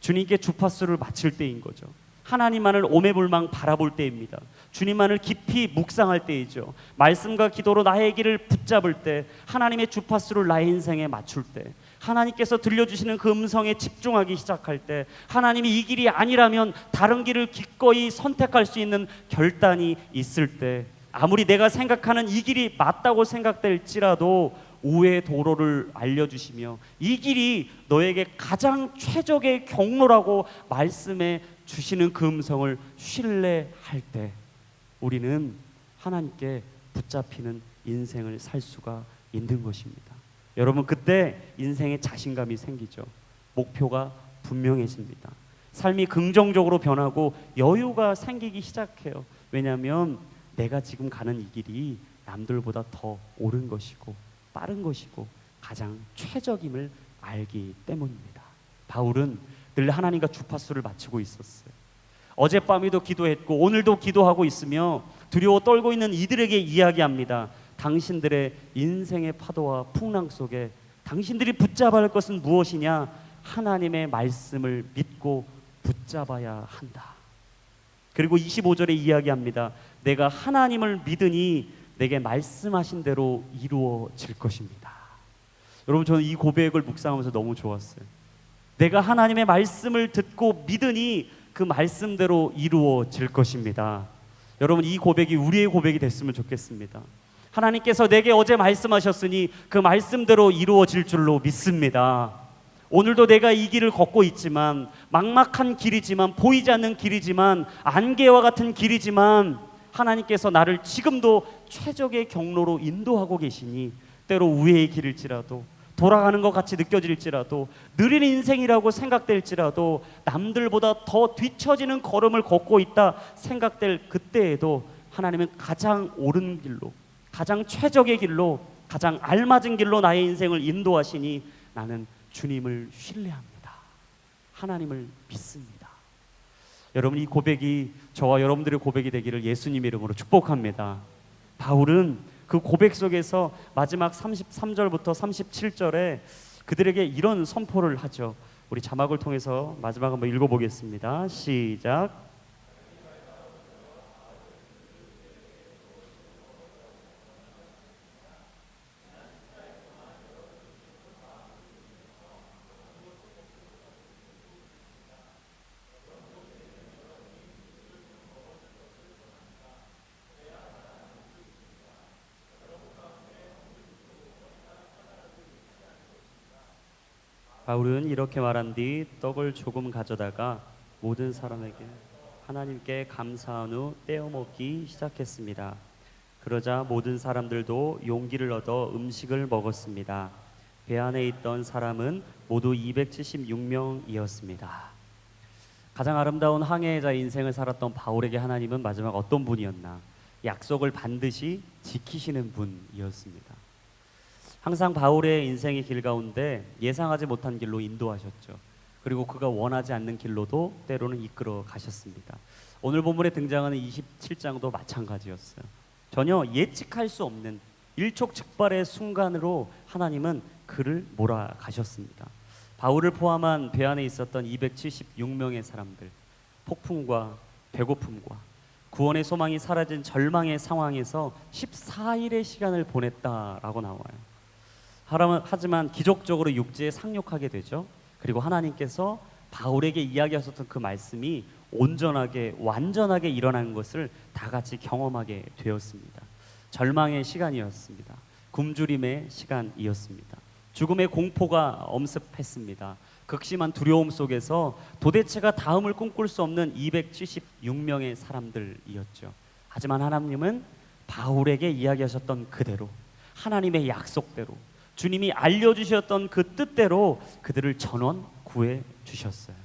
주님께 주파수를 맞출 때인 거죠. 하나님만을 오매불망 바라볼 때입니다. 주님만을 깊이 묵상할 때이죠. 말씀과 기도로 나의 길을 붙잡을 때, 하나님의 주파수를 나의 인생에 맞출 때, 하나님께서 들려주시는 그 음성에 집중하기 시작할 때, 하나님이 이 길이 아니라면 다른 길을 기꺼이 선택할 수 있는 결단이 있을 때, 아무리 내가 생각하는 이 길이 맞다고 생각될지라도 우회의 도로를 알려주시며 이 길이 너에게 가장 최적의 경로라고 말씀해 주시는 그 음성을 신뢰할 때 우리는 하나님께 붙잡히는 인생을 살 수가 있는 것입니다. 여러분, 그때 인생에 자신감이 생기죠. 목표가 분명해집니다. 삶이 긍정적으로 변하고 여유가 생기기 시작해요. 왜냐하면 내가 지금 가는 이 길이 남들보다 더 옳은 것이고 빠른 것이고 가장 최적임을 알기 때문입니다. 바울은 늘 하나님과 주파수를 맞추고 있었어요. 어젯밤에도 기도했고 오늘도 기도하고 있으며 두려워 떨고 있는 이들에게 이야기합니다. 당신들의 인생의 파도와 풍랑 속에 당신들이 붙잡아야 할 것은 무엇이냐? 하나님의 말씀을 믿고 붙잡아야 한다. 그리고 25절에 이야기합니다. 내가 하나님을 믿으니 내게 말씀하신 대로 이루어질 것입니다. 여러분, 저는 이 고백을 묵상하면서 너무 좋았어요. 내가 하나님의 말씀을 듣고 믿으니 그 말씀대로 이루어질 것입니다. 여러분, 이 고백이 우리의 고백이 됐으면 좋겠습니다. 하나님께서 내게 어제 말씀하셨으니 그 말씀대로 이루어질 줄로 믿습니다. 오늘도 내가 이 길을 걷고 있지만, 막막한 길이지만, 보이지 않는 길이지만, 안개와 같은 길이지만 하나님께서 나를 지금도 최적의 경로로 인도하고 계시니 때로 우회의 길일지라도, 돌아가는 것 같이 느껴질지라도, 느린 인생이라고 생각될지라도, 남들보다 더 뒤처지는 걸음을 걷고 있다 생각될 그때에도 하나님은 가장 옳은 길로, 가장 최적의 길로, 가장 알맞은 길로 나의 인생을 인도하시니 나는 주님을 신뢰합니다. 하나님을 믿습니다. 여러분, 이 고백이 저와 여러분들의 고백이 되기를 예수님 이름으로 축복합니다. 바울은 그 고백 속에서 마지막 33절부터 37절에 그들에게 이런 선포를 하죠. 우리 자막을 통해서 마지막 한번 읽어보겠습니다. 시작. 바울은 이렇게 말한 뒤 떡을 조금 가져다가 모든 사람에게 하나님께 감사한 후 떼어 먹기 시작했습니다. 그러자 모든 사람들도 용기를 얻어 음식을 먹었습니다. 배 안에 있던 사람은 모두 276명이었습니다. 가장 아름다운 항해자 인생을 살았던 바울에게 하나님은 마지막 어떤 분이었나? 약속을 반드시 지키시는 분이었습니다. 항상 바울의 인생의 길 가운데 예상하지 못한 길로 인도하셨죠. 그리고 그가 원하지 않는 길로도 때로는 이끌어 가셨습니다. 오늘 본문에 등장하는 27장도 마찬가지였어요. 전혀 예측할 수 없는 일촉즉발의 순간으로 하나님은 그를 몰아가셨습니다. 바울을 포함한 배 안에 있었던 276명의 사람들, 폭풍과 배고픔과 구원의 소망이 사라진 절망의 상황에서 14일의 시간을 보냈다라고 나와요. 하지만 기적적으로 육지에 상륙하게 되죠. 그리고 하나님께서 바울에게 이야기하셨던 그 말씀이 온전하게 완전하게 일어난 것을 다 같이 경험하게 되었습니다. 절망의 시간이었습니다. 굶주림의 시간이었습니다. 죽음의 공포가 엄습했습니다. 극심한 두려움 속에서 도대체가 다음을 꿈꿀 수 없는 276명의 사람들이었죠. 하지만 하나님은 바울에게 이야기하셨던 그대로, 하나님의 약속대로, 주님이 알려주셨던 그 뜻대로 그들을 전원 구해 주셨어요.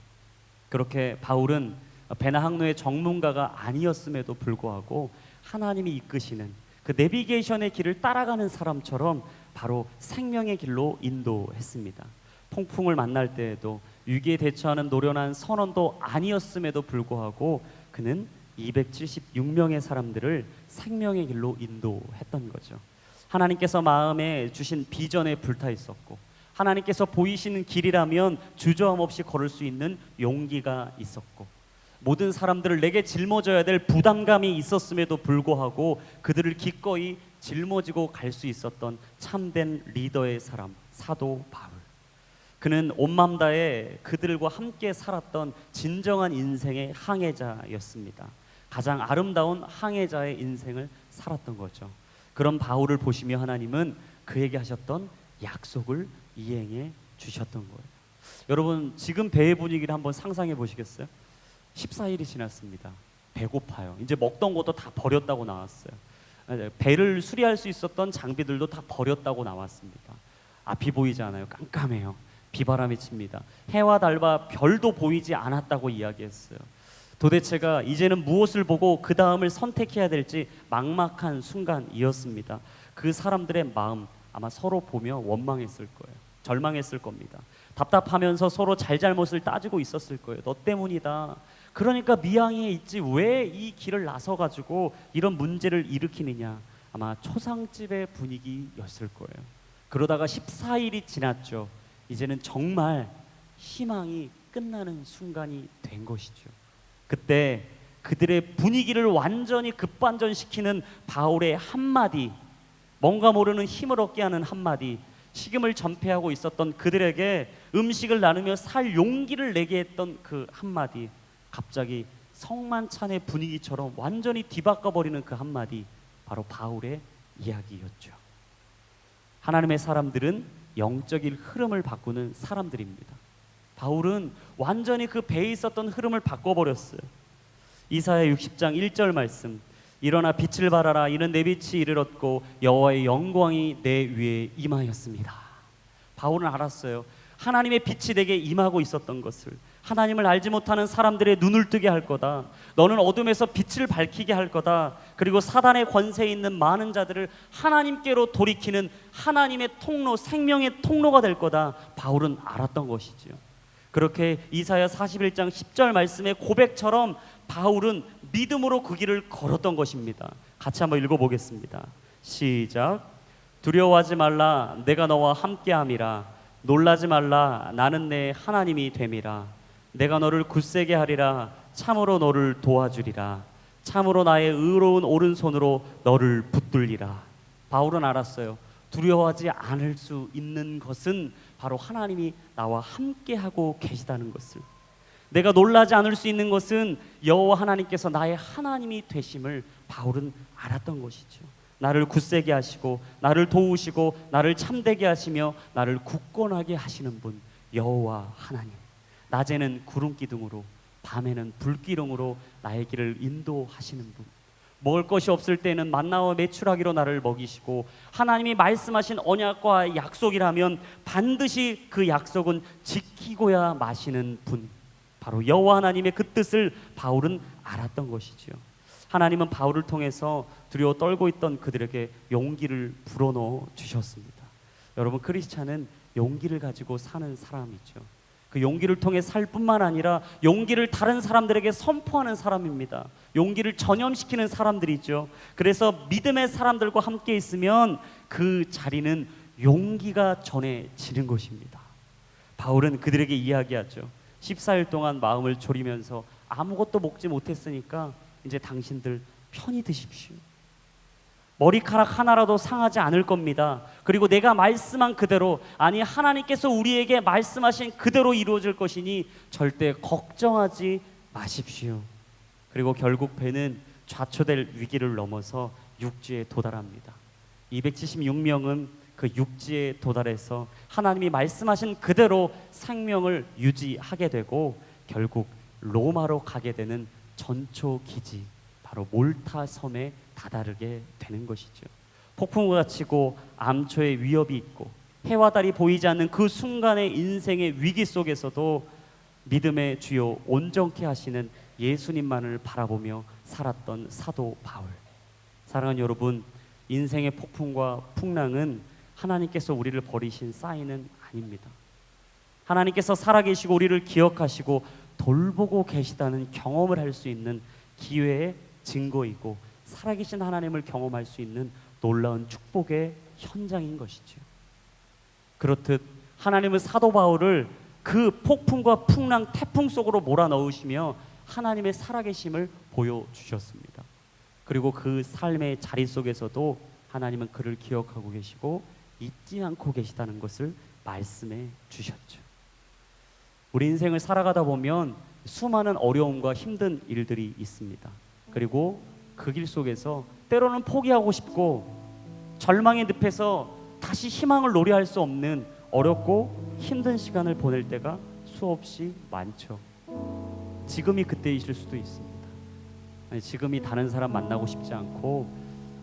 그렇게 바울은 배나 항로의 전문가가 아니었음에도 불구하고 하나님이 이끄시는 그 내비게이션의 길을 따라가는 사람처럼 바로 생명의 길로 인도했습니다. 폭풍을 만날 때에도 위기에 대처하는 노련한 선원도 아니었음에도 불구하고 그는 276명의 사람들을 생명의 길로 인도했던 거죠. 하나님께서 마음에 주신 비전에 불타 있었고, 하나님께서 보이시는 길이라면 주저함 없이 걸을 수 있는 용기가 있었고, 모든 사람들을 내게 짊어져야 될 부담감이 있었음에도 불구하고 그들을 기꺼이 짊어지고 갈 수 있었던 참된 리더의 사람, 사도 바울. 그는 온 맘 다해 그들과 함께 살았던 진정한 인생의 항해자였습니다. 가장 아름다운 항해자의 인생을 살았던 거죠. 그런 바울을 보시며 하나님은 그에게 하셨던 약속을 이행해 주셨던 거예요. 여러분, 지금 배의 분위기를 한번 상상해 보시겠어요? 14일이 지났습니다. 배고파요. 이제 먹던 것도 다 버렸다고 나왔어요. 배를 수리할 수 있었던 장비들도 다 버렸다고 나왔습니다. 앞이 보이지 않아요. 깜깜해요. 비바람이 칩니다. 해와 달과 별도 보이지 않았다고 이야기했어요. 도대체가 이제는 무엇을 보고 그 다음을 선택해야 될지 막막한 순간이었습니다. 그 사람들의 마음 아마 서로 보며 원망했을 거예요. 절망했을 겁니다. 답답하면서 서로 잘잘못을 따지고 있었을 거예요. 너 때문이다. 그러니까 미양에 있지 왜 이 길을 나서가지고 이런 문제를 일으키느냐. 아마 초상집의 분위기였을 거예요. 그러다가 14일이 지났죠. 이제는 정말 희망이 끝나는 순간이 된 것이죠. 그때 그들의 분위기를 완전히 급반전시키는 바울의 한마디, 뭔가 모르는 힘을 얻게 하는 한마디, 식음을 전폐하고 있었던 그들에게 음식을 나누며 살 용기를 내게 했던 그 한마디, 갑자기 성만찬의 분위기처럼 완전히 뒤바꿔버리는 그 한마디, 바로 바울의 이야기였죠. 하나님의 사람들은 영적인 흐름을 바꾸는 사람들입니다. 바울은 완전히 그 배에 있었던 흐름을 바꿔버렸어요. 이사야 60장 1절 말씀, 일어나 빛을 발하라. 이는 내 빛이 이르렀고 여호와의 영광이 내 위에 임하였습니다. 바울은 알았어요. 하나님의 빛이 내게 임하고 있었던 것을, 하나님을 알지 못하는 사람들의 눈을 뜨게 할 거다. 너는 어둠에서 빛을 밝히게 할 거다. 그리고 사단의 권세에 있는 많은 자들을 하나님께로 돌이키는 하나님의 통로, 생명의 통로가 될 거다. 바울은 알았던 것이지요. 그렇게 이사야 41장 10절 말씀의 고백처럼 바울은 믿음으로 그 길을 걸었던 것입니다. 같이 한번 읽어보겠습니다. 시작. 두려워하지 말라. 내가 너와 함께함이라. 놀라지 말라. 나는 내 하나님이 됨이라. 내가 너를 굳세게 하리라. 참으로 너를 도와주리라. 참으로 나의 의로운 오른손으로 너를 붙들리라. 바울은 알았어요. 두려워하지 않을 수 있는 것은 바로 하나님이 나와 함께하고 계시다는 것을, 내가 놀라지 않을 수 있는 것은 여호와 하나님께서 나의 하나님이 되심을 바울은 알았던 것이죠. 나를 굳세게 하시고 나를 도우시고 나를 참되게 하시며 나를 굳건하게 하시는 분, 여호와 하나님. 낮에는 구름 기둥으로, 밤에는 불기둥으로 나의 길을 인도하시는 분, 먹을 것이 없을 때는 만나와 메추라기로 나를 먹이시고, 하나님이 말씀하신 언약과 약속이라면 반드시 그 약속은 지키고야 마시는 분, 바로 여호와 하나님의 그 뜻을 바울은 알았던 것이지요. 하나님은 바울을 통해서 두려워 떨고 있던 그들에게 용기를 불어넣어 주셨습니다. 여러분, 크리스찬은 용기를 가지고 사는 사람이죠. 그 용기를 통해 살 뿐만 아니라 용기를 다른 사람들에게 선포하는 사람입니다. 용기를 전염시키는 사람들이죠. 그래서 믿음의 사람들과 함께 있으면 그 자리는 용기가 전해지는 것입니다. 바울은 그들에게 이야기하죠. 14일 동안 마음을 졸이면서 아무것도 먹지 못했으니까 이제 당신들 편히 드십시오. 머리카락 하나라도 상하지 않을 겁니다. 그리고 내가 말씀한 그대로, 아니 하나님께서 우리에게 말씀하신 그대로 이루어질 것이니 절대 걱정하지 마십시오. 그리고 결국 배는 좌초될 위기를 넘어서 육지에 도달합니다. 276명은 그 육지에 도달해서 하나님이 말씀하신 그대로 생명을 유지하게 되고 결국 로마로 가게 되는 전초기지, 바로 몰타 섬에 다다르게 되는 것이죠. 폭풍우가 치고 암초의 위협이 있고 해와 달이 보이지 않는 그 순간의 인생의 위기 속에서도 믿음의 주요 온전케 하시는 예수님만을 바라보며 살았던 사도 바울. 사랑하는 여러분, 인생의 폭풍과 풍랑은 하나님께서 우리를 버리신 사인은 아닙니다. 하나님께서 살아계시고 우리를 기억하시고 돌보고 계시다는 경험을 할 수 있는 기회의 증거이고 살아계신 하나님을 경험할 수 있는 놀라운 축복의 현장인 것이죠. 그렇듯 하나님은 사도 바울을 그 폭풍과 풍랑, 태풍 속으로 몰아넣으시며 하나님의 살아계심을 보여주셨습니다. 그리고 그 삶의 자리 속에서도 하나님은 그를 기억하고 계시고 잊지 않고 계시다는 것을 말씀해 주셨죠. 우리 인생을 살아가다 보면 수많은 어려움과 힘든 일들이 있습니다. 그리고 그 길 속에서 때로는 포기하고 싶고 절망의 늪에서 다시 희망을 노래할 수 없는 어렵고 힘든 시간을 보낼 때가 수없이 많죠. 지금이 그때이실 수도 있습니다. 아니, 지금이 다른 사람 만나고 싶지 않고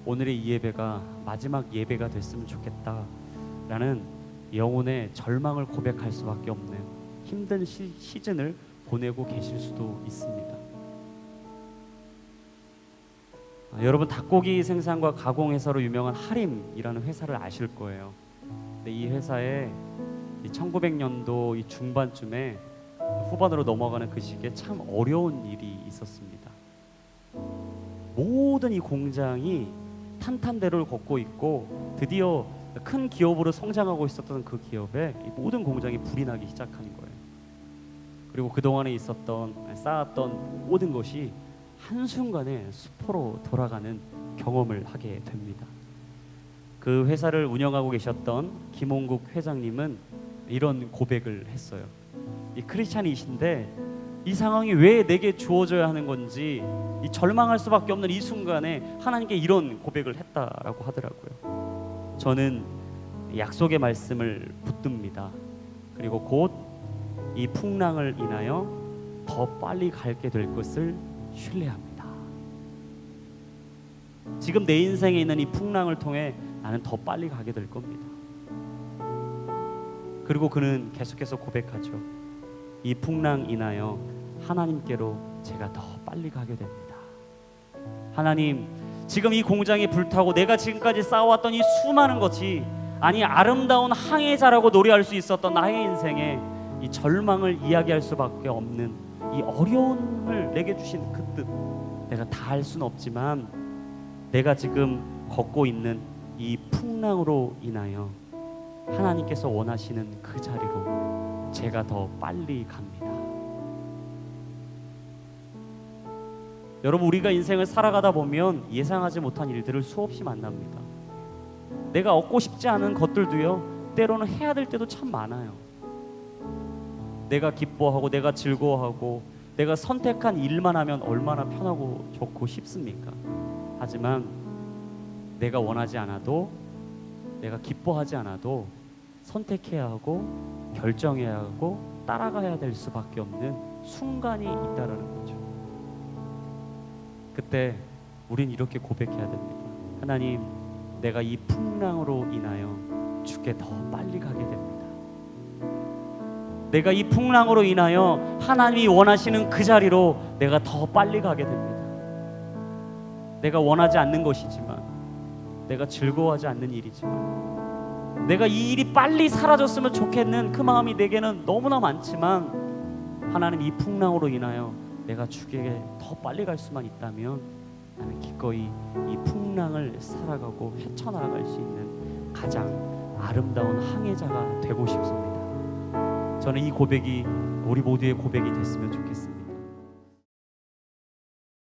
오늘의 이 예배가 마지막 예배가 됐으면 좋겠다라는 영혼의 절망을 고백할 수밖에 없는 힘든 시즌을 보내고 계실 수도 있습니다. 여러분, 닭고기 생산과 가공 회사로 유명한 하림이라는 회사를 아실 거예요. 근데 이 회사에 1900년도 이 중반쯤에 후반으로 넘어가는 그 시기에 참 어려운 일이 있었습니다. 모든 이 공장이 탄탄대로를 걷고 있고 드디어 큰 기업으로 성장하고 있었던 그 기업에 이 모든 공장이 불이 나기 시작하는 거예요. 그리고 그동안에 쌓았던 모든 것이 한순간에 수포로 돌아가는 경험을 하게 됩니다. 그 회사를 운영하고 계셨던 김홍국 회장님은 이런 고백을 했어요. 이 크리스찬이신데 이 상황이 왜 내게 주어져야 하는 건지 이 절망할 수밖에 없는 이 순간에 하나님께 이런 고백을 했다라고 하더라고요. 저는 약속의 말씀을 붙듭니다. 그리고 곧 이 풍랑을 인하여 더 빨리 가게 될 것을 신뢰합니다. 지금 내 인생에 있는 이 풍랑을 통해 나는 더 빨리 가게 될 겁니다. 그리고 그는 계속해서 고백하죠. 이 풍랑 인하여 하나님께로 제가 더 빨리 가게 됩니다. 하나님, 지금 이 공장이 불타고 내가 지금까지 쌓아왔던 이 수많은 것이 아니 아름다운 항해자라고 노래할 수 있었던 나의 인생에 이 절망을 이야기할 수밖에 없는 이 어려움을 내게 주신 그 뜻, 내가 다 할 수는 없지만 내가 지금 걷고 있는 이 풍랑으로 인하여 하나님께서 원하시는 그 자리로 제가 더 빨리 갑니다. 여러분, 우리가 인생을 살아가다 보면 예상하지 못한 일들을 수없이 만납니다. 내가 얻고 싶지 않은 것들도요, 때로는 해야 될 때도 참 많아요. 내가 기뻐하고 내가 즐거워하고 내가 선택한 일만 하면 얼마나 편하고 좋고 쉽습니까? 하지만 내가 원하지 않아도, 내가 기뻐하지 않아도 선택해야 하고 결정해야 하고 따라가야 될 수밖에 없는 순간이 있다라는 거죠. 그때 우린 이렇게 고백해야 됩니다. 하나님, 내가 이 풍랑으로 인하여 주께 더 빨리 가게 됩니다. 내가 이 풍랑으로 인하여 하나님이 원하시는 그 자리로 내가 더 빨리 가게 됩니다. 내가 원하지 않는 것이지만, 내가 즐거워하지 않는 일이지만, 내가 이 일이 빨리 사라졌으면 좋겠는 그 마음이 내게는 너무나 많지만, 하나님 이 풍랑으로 인하여 내가 주께 더 빨리 갈 수만 있다면 나는 기꺼이 이 풍랑을 살아가고 헤쳐나갈 수 있는 가장 아름다운 항해자가 되고 싶습니다. 저는 이 고백이 우리 모두의 고백이 됐으면 좋겠습니다.